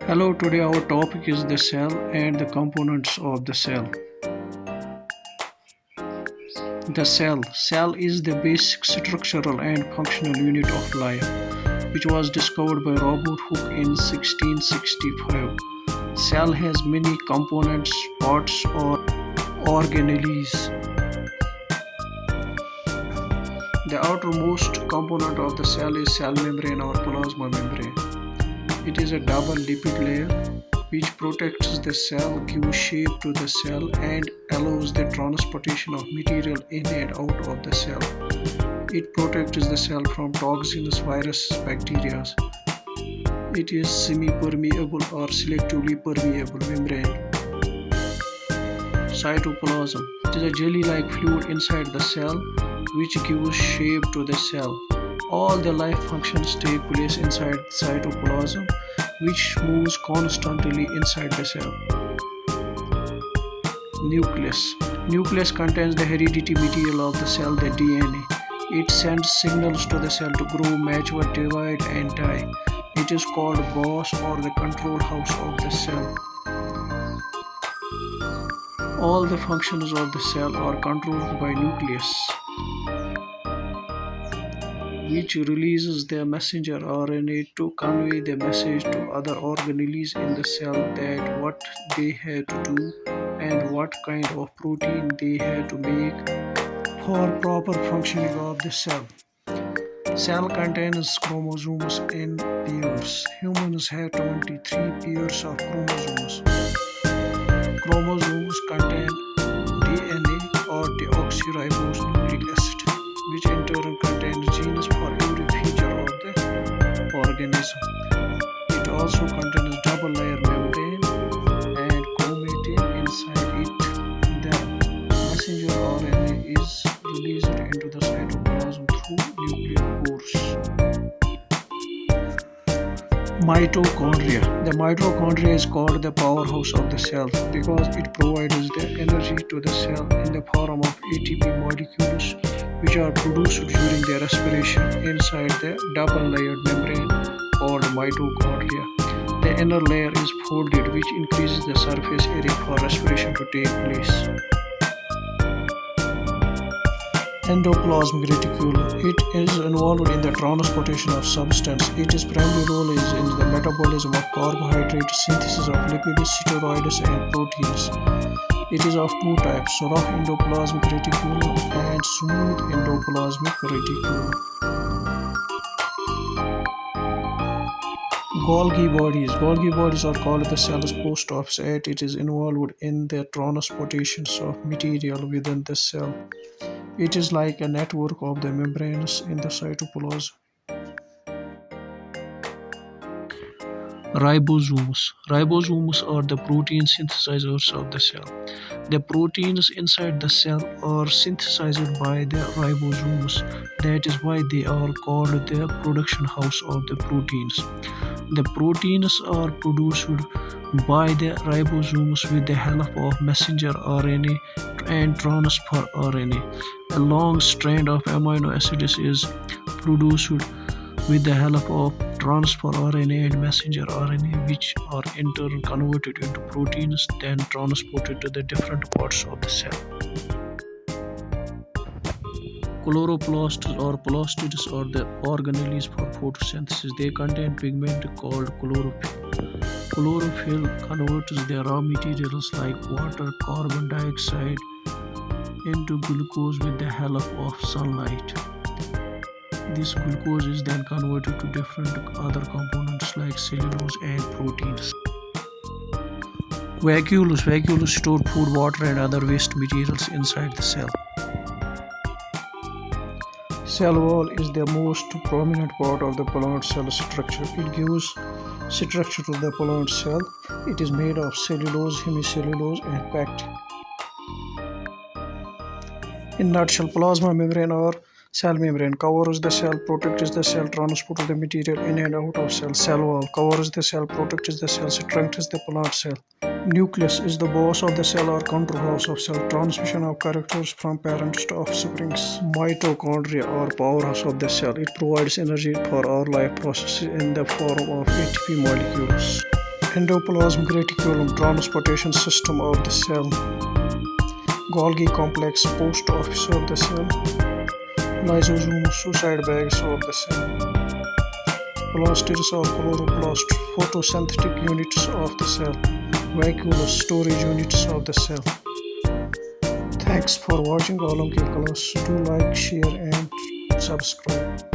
Hello, today our topic is the cell and the components of the cell. The cell is the basic structural and functional unit of life, which was discovered by Robert Hooke in 1665. Cell has many components, parts or organelles. The outermost component of the cell is cell membrane or plasma membrane. It is a double lipid layer which protects the cell, gives shape to the cell, and allows the transportation of material in and out of the cell. It protects the cell from toxins, viruses, bacteria. It is semi-permeable or selectively permeable membrane. Cytoplasm. It is a jelly-like fluid inside the cell which gives shape to the cell. All the life functions take place inside cytoplasm, which moves constantly inside the cell. Nucleus. Nucleus contains the hereditary material of the cell, the DNA. It sends signals to the cell to grow, mature, divide, and die. It is called boss or the control house of the cell. All the functions of the cell are controlled by nucleus, which releases the messenger RNA to convey the message to other organelles in the cell that what they have to do and what kind of protein they have to make for proper functioning of the cell. Cell contains chromosomes in pairs. Humans have 23 pairs of chromosomes. Chromosomes contain DNA or deoxyribose nucleic acid, which in turn contains genes for every feature of the organism. It also contains double layer membrane and chromatin inside it. The messenger RNA is released into the cytoplasm through nuclear pores. Mitochondria. The mitochondria is called the powerhouse of the cell because it provides the energy to the cell in the form of ATP molecules, which are produced during their respiration inside the double-layered membrane called mitochondria. The inner layer is folded, which increases the surface area for respiration to take place. Endoplasmic reticulum. It is involved in the transportation of substance. Its primary role is in the metabolism of carbohydrate, synthesis of lipids, steroids, and proteins. It is of two types, rough endoplasmic reticulum and smooth endoplasmic reticulum. Golgi bodies. Golgi bodies are called the cell's post office as it is involved in the transportation of material within the cell. It is like a network of the membranes in the cytoplasm. Ribosomes. Ribosomes are the protein synthesizers of the cell. The proteins inside the cell are synthesized by the ribosomes. That is why they are called the production house of the proteins. The proteins are produced by the ribosomes with the help of messenger RNA and transfer RNA. A long strand of amino acids is produced with the help of transfer RNA and messenger RNA, which are in turn converted into proteins, then transported to the different parts of the cell. Chloroplasts or plastids are the organelles for photosynthesis. They contain pigment called chlorophyll. Chlorophyll converts the raw materials like water, carbon dioxide into glucose with the help of sunlight. This glucose is then converted to different other components like cellulose and proteins. Vacuoles. Vacuoles store food, water, and other waste materials inside the cell. Cell wall is the most prominent part of the plant cell structure. It gives structure to the plant cell. It is made of cellulose, hemicellulose, and pectin. In nutshell, plasma membrane or cell membrane covers the cell, protects the cell, transports the material in and out of cell. Cell wall covers the cell, protects the cell, strengthens the plant cell. Nucleus is the boss of the cell or control house of cell, transmission of characters from parents to offsprings. Mitochondria or powerhouse of the cell. It provides energy for our life processes in the form of ATP molecules. endoplasm reticulum, transportation system of the cell, Golgi complex, post office of the cell, lysosome, suicide bags of the cell, plastids or chloroplast, photosynthetic units of the cell, vacuolus, storage units of the cell. Thanks for watching AalumKclasses. Do like, share and subscribe.